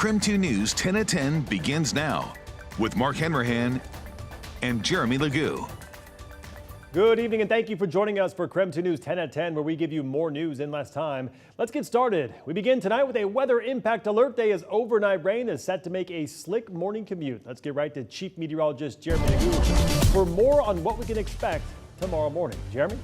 KREM 2 News 10 at 10 begins now with Mark Henrahan and Jeremy Legoo. Good evening and thank you for joining us for KREM 2 News 10 at 10, where we give you more news in less time. Let's get started. We begin tonight with a weather impact alert day as overnight rain is set to make a slick morning commute. Let's get right to Chief Meteorologist Jeremy Legoo for more on what we can expect tomorrow morning. Jeremy?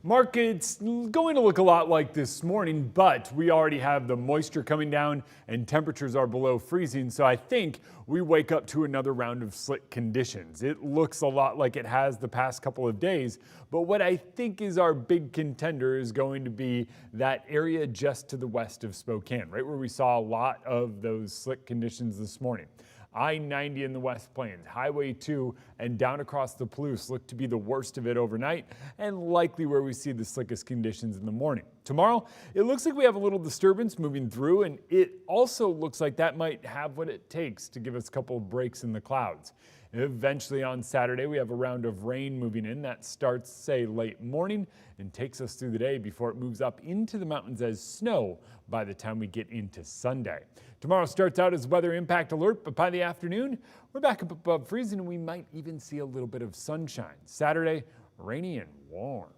Mark, it's going to look a lot like this morning, but we already have the moisture coming down and temperatures are below freezing, so I think we wake up to another round of slick conditions. It looks a lot like it has the past couple of days, but what I think is our big contender is going to be that area just to the west of Spokane, right where we saw a lot of those slick conditions this morning. I-90 in the West Plains, Highway 2 and down across the Palouse look to be the worst of it overnight and likely where we see the slickest conditions in the morning. Tomorrow, it looks like we have a little disturbance moving through, and it also looks like that might have what it takes to give us a couple of breaks in the clouds. Eventually on Saturday, we have a round of rain moving in that starts, say, late morning and takes us through the day before it moves up into the mountains as snow by the time we get into Sunday. Tomorrow starts out as weather impact alert, but by the afternoon, we're back up above freezing and we might even see a little bit of sunshine. Saturday, rainy and warm.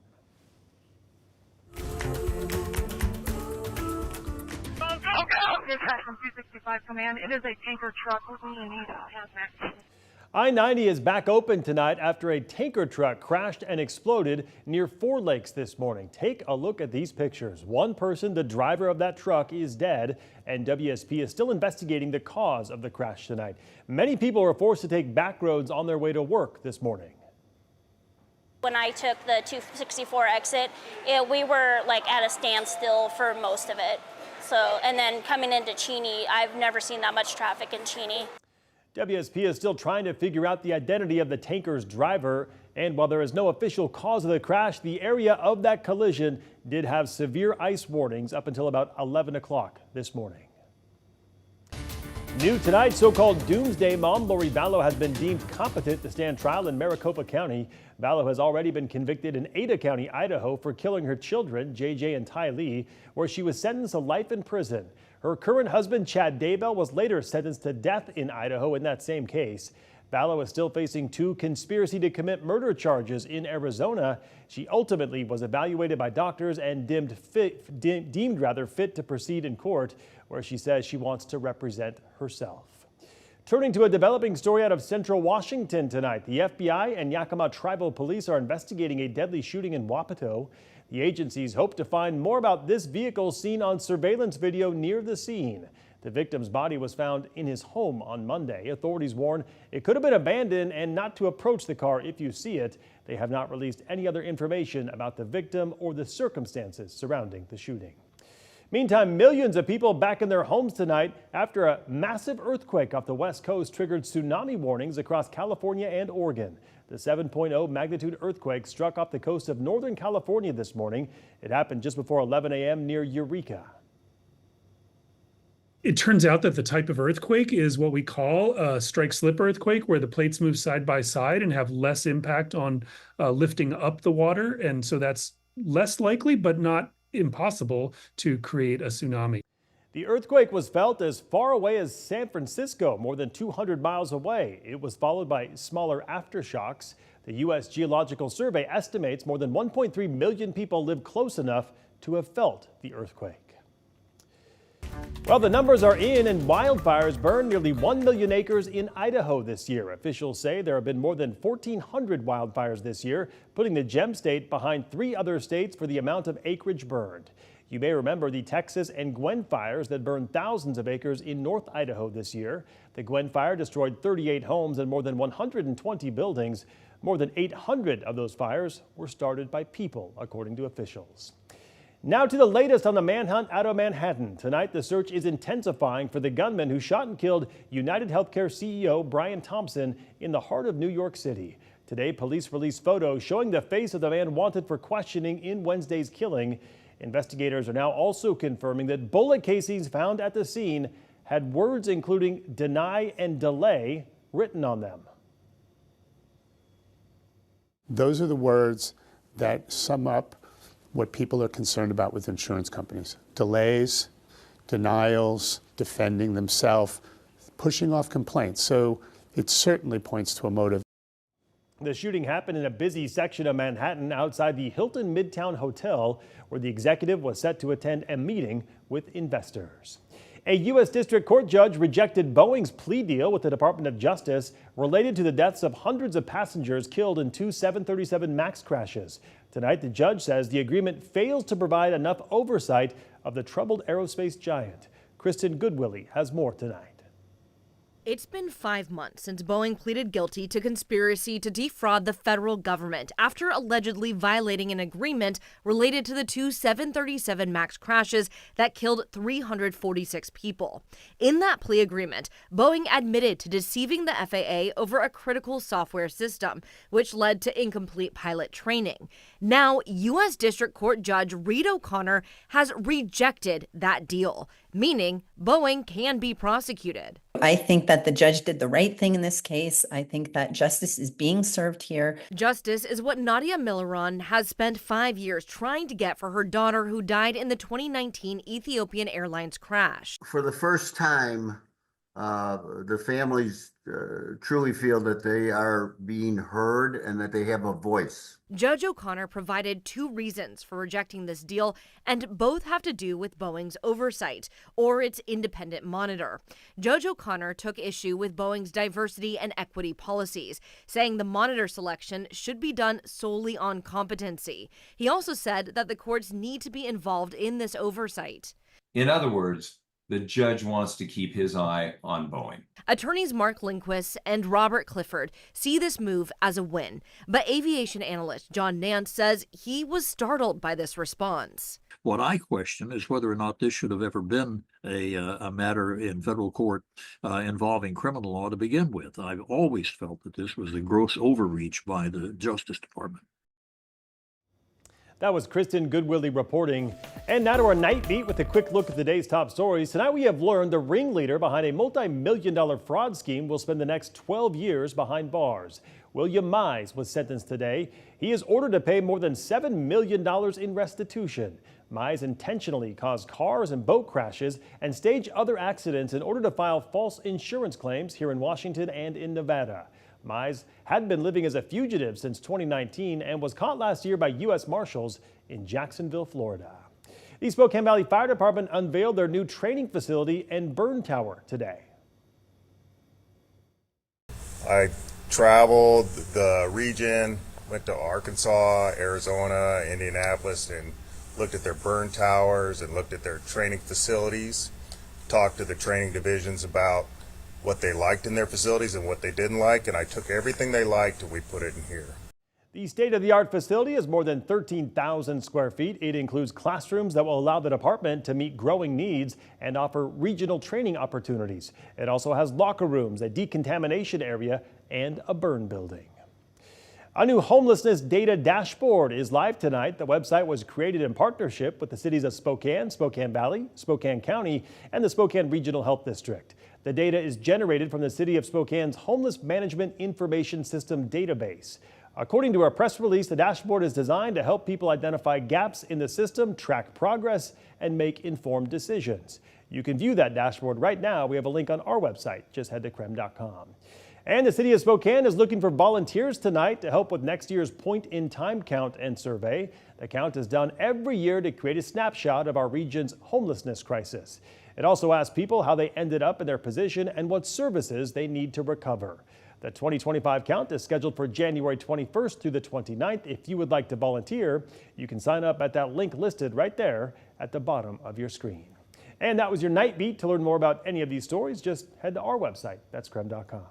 Dispatch from 265 Command. It is a tanker truck. We're going to need a hazmat. I-90 is back open tonight after a tanker truck crashed and exploded near Four Lakes this morning. Take a look at these pictures. One person, the driver of that truck, is dead, and WSP is still investigating the cause of the crash tonight. Many people were forced to take back roads on their way to work this morning. When I took the 264 exit, we were like at a standstill for most of it. So, and then coming into Cheney, I've never seen that much traffic in Cheney. WSP is still trying to figure out the identity of the tanker's driver, and while there is no official cause of the crash, the area of that collision did have severe ice warnings up until about 11 o'clock this morning. New tonight, so-called Doomsday mom Lori Vallow has been deemed competent to stand trial in Maricopa County. Vallow has already been convicted in Ada County, Idaho, for killing her children, JJ and Ty Lee, where she was sentenced to life in prison. Her current husband, Chad Daybell, was later sentenced to death in Idaho in that same case. Vallow is still facing 2 conspiracy to commit murder charges in Arizona. She ultimately was evaluated by doctors and deemed fit to proceed in court, where she says she wants to represent herself. Turning to a developing story out of central Washington tonight, the FBI and Yakima Tribal Police are investigating a deadly shooting in Wapato. The agencies hope to find more about this vehicle seen on surveillance video near the scene. The victim's body was found in his home on Monday. Authorities warn it could have been abandoned and not to approach the car if you see it. They have not released any other information about the victim or the circumstances surrounding the shooting. Meantime, millions of people back in their homes tonight after a massive earthquake off the west coast triggered tsunami warnings across California and Oregon. The 7.0 magnitude earthquake struck off the coast of Northern California this morning. It happened just before 11 a.m. near Eureka. It turns out that the type of earthquake is what we call a strike-slip earthquake, where the plates move side by side and have less impact on lifting up the water. And so that's less likely, but not impossible, to create a tsunami. The earthquake was felt as far away as San Francisco, more than 200 miles away. It was followed by smaller aftershocks. The U.S. Geological Survey estimates more than 1.3 million people live close enough to have felt the earthquake. Well, the numbers are in, and wildfires burned nearly 1 million acres in Idaho this year. Officials say there have been more than 1,400 wildfires this year, putting the gem state behind 3 other states for the amount of acreage burned. You may remember the Texas and Gwen fires that burned thousands of acres in North Idaho this year. The Gwen fire destroyed 38 homes and more than 120 buildings. More than 800 of those fires were started by people, according to officials. Now to the latest on the manhunt out of Manhattan. Tonight, the search is intensifying for the gunman who shot and killed United Healthcare CEO Brian Thompson in the heart of New York City. Today, police released photos showing the face of the man wanted for questioning in Wednesday's killing. Investigators are now also confirming that bullet casings found at the scene had words including deny and delay written on them. Those are the words that sum up what people are concerned about with insurance companies. Delays, denials, defending themselves, pushing off complaints. So it certainly points to a motive. The shooting happened in a busy section of Manhattan outside the Hilton Midtown Hotel, where the executive was set to attend a meeting with investors. A U.S. District Court judge rejected Boeing's plea deal with the Department of Justice related to the deaths of hundreds of passengers killed in two 737 MAX crashes. Tonight, the judge says the agreement fails to provide enough oversight of the troubled aerospace giant. Kristen Goodwillie has more tonight. It's been 5 months since Boeing pleaded guilty to conspiracy to defraud the federal government after allegedly violating an agreement related to the two 737 MAX crashes that killed 346 people. In that plea agreement, Boeing admitted to deceiving the FAA over a critical software system, which led to incomplete pilot training. Now, U.S. District Court Judge Reed O'Connor has rejected that deal, meaning Boeing can be prosecuted. I think that the judge did the right thing in this case. I think that justice is being served here. Justice is what Nadia Milaron has spent 5 years trying to get for her daughter who died in the 2019 Ethiopian Airlines crash. For the first time, the families truly feel that they are being heard and that they have a voice. Judge O'Connor provided 2 reasons for rejecting this deal, and both have to do with Boeing's oversight or its independent monitor. Judge O'Connor took issue with Boeing's diversity and equity policies, saying the monitor selection should be done solely on competency. He also said that the courts need to be involved in this oversight. In other words, the judge wants to keep his eye on Boeing. Attorneys Mark Lindquist and Robert Clifford see this move as a win, but aviation analyst John Nance says he was startled by this response. What I question is whether or not this should have ever been a matter in federal court involving criminal law to begin with. I've always felt that this was a gross overreach by the Justice Department. That was Kristen Goodwillie reporting. And now to our night beat with a quick look at the day's top stories. Tonight we have learned the ringleader behind a multi-million-dollar fraud scheme will spend the next 12 years behind bars. William Mize was sentenced today. He is ordered to pay more than $7 million in restitution. Mize intentionally caused cars and boat crashes and staged other accidents in order to file false insurance claims here in Washington and in Nevada. Mize had been living as a fugitive since 2019 and was caught last year by U.S. Marshals in Jacksonville, Florida. The Spokane Valley Fire Department unveiled their new training facility and burn tower today. I traveled the region, went to Arkansas, Arizona, Indianapolis, and looked at their burn towers and looked at their training facilities, talked to the training divisions about what they liked in their facilities and what they didn't like, and I took everything they liked and we put it in here. The state-of-the-art facility is more than 13,000 square feet. It includes classrooms that will allow the department to meet growing needs and offer regional training opportunities. It also has locker rooms, a decontamination area, and a burn building. A new homelessness data dashboard is live tonight. The website was created in partnership with the cities of Spokane, Spokane Valley, Spokane County, and the Spokane Regional Health District. The data is generated from the City of Spokane's Homeless Management Information System database. According to a press release, the dashboard is designed to help people identify gaps in the system, track progress, and make informed decisions. You can view that dashboard right now. We have a link on our website. Just head to KREM.com. And the City of Spokane is looking for volunteers tonight to help with next year's point-in-time count and survey. The count is done every year to create a snapshot of our region's homelessness crisis. It also asks people how they ended up in their position and what services they need to recover. The 2025 count is scheduled for January 21st through the 29th. If you would like to volunteer, you can sign up at that link listed right there at the bottom of your screen. And that was your Night Beat. To learn more about any of these stories, just head to our website. That's KREM.com.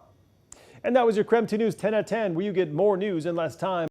And that was your KREM 2 News 10 at 10, where you get more news in less time.